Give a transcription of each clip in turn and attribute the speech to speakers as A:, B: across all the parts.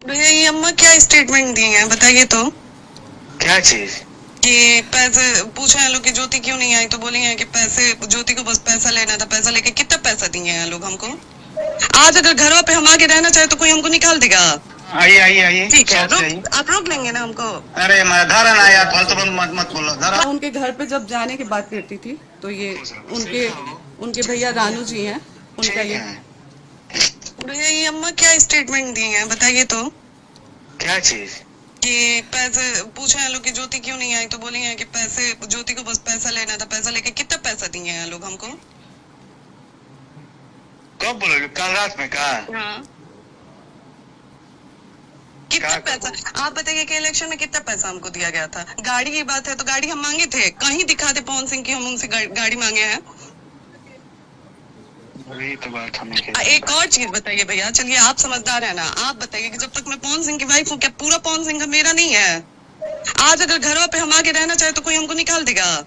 A: भैया ये अम्मा क्या स्टेटमेंट दी है बताइए तो।
B: क्या चीज?
A: कि पैसे पूछे हैं लोग कि ज्योति क्यों नहीं आई, तो बोली हैं कि पैसे, ज्योति को बस पैसा लेना था। पैसा लेके कितना पैसा दिए हैं लोग हमको। आज अगर घरों पे हम आके रहना चाहे तो कोई हमको निकाल देगा।
B: आइए आइए आइए,
A: ठीक है,
B: शौक से आइए।
A: आप रोक लेंगे ना हमको।
B: अरे मैं धरा ना यार, फालतू मत मत बोलो, धरा।
A: उनके घर पे जब जाने की बात करती थी तो ये उनके उनके भैया रानू जी हैं, उनका ये। भैया ये अम्मा क्या स्टेटमेंट दी है बताइए तो।
B: क्या चीज?
A: कि पैसे पूछे हैं लोग कि ज्योति क्यों नहीं आई, तो बोली हैं कि पैसे, ज्योति को बस पैसा लेना था। पैसा लेके कितना पैसा दिए हैं लोग हमको।
B: कब बोलोगे? कल रात में कहा?
A: हाँ। कितना पैसा आप बताइए कि इलेक्शन में कितना पैसा हमको दिया गया था। गाड़ी की बात है तो गाड़ी हम मांगे थे, कहीं दिखा दे पवन सिंह की हम उनसे गाड़ी मांगे हैं।
B: वही तो बात हम नहीं।
A: एक और चीज बताइए भैया, चलिए आप समझदार है ना, आप बताइए कि जब तक मैं पवन सिंह की वाइफ हूँ, क्या पूरा पवन सिंह का मेरा नहीं है। आज अगर घरों पे हम आके रहना चाहे तो कोई हमको निकाल देगा।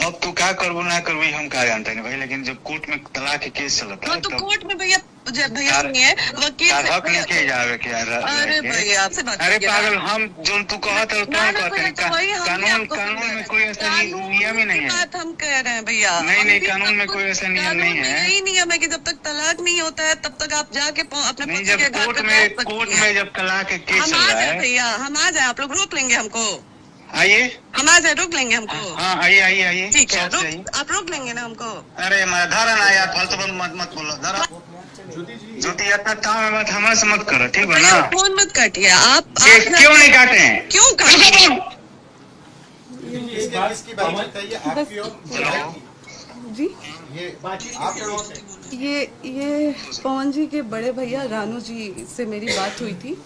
B: अब तू क्या करबो ना करबो हम क्या जानते हैं भाई, लेकिन जब कोर्ट में तलाक के केस चलता है
A: तो कोर्ट में भैया सुनिए वकील
B: हक नहीं किया जावे क्या?
A: अरे भैया आपसे बात
B: अरे पागल, हम जो तू कहते हो कानून में कोई ऐसा नियम ही नहीं है।
A: बात हम कह रहे हैं भैया,
B: नहीं कानून में कोई ऐसा नियम नहीं है।
A: यही नियम है कि जब तक तलाक नहीं होता है तब तक आप जाके अपने
B: नहीं, जब कोर्ट में जब तलाक के केस चल रहा है
A: भैया हम आ जाए, आप लोग रोक लेंगे हमको।
B: आइए,
A: हम आ जाए, रोक लेंगे हमको।
B: हाँ आइए आइए आइए,
A: ठीक है, आप रोक लेंगे ना हमको।
B: अरे मैं धरा ना यार, फालतू मत बोलो, धरा। ज्योति इतना काम मत हमारे से मत करो, ठीक है ना?
A: फोन मत काटिए आप
B: क्यों नहीं काटे हैं?
A: क्यों काटे जी? ये पवन जी के बड़े भैया रानू जी से मेरी बात हुई थी।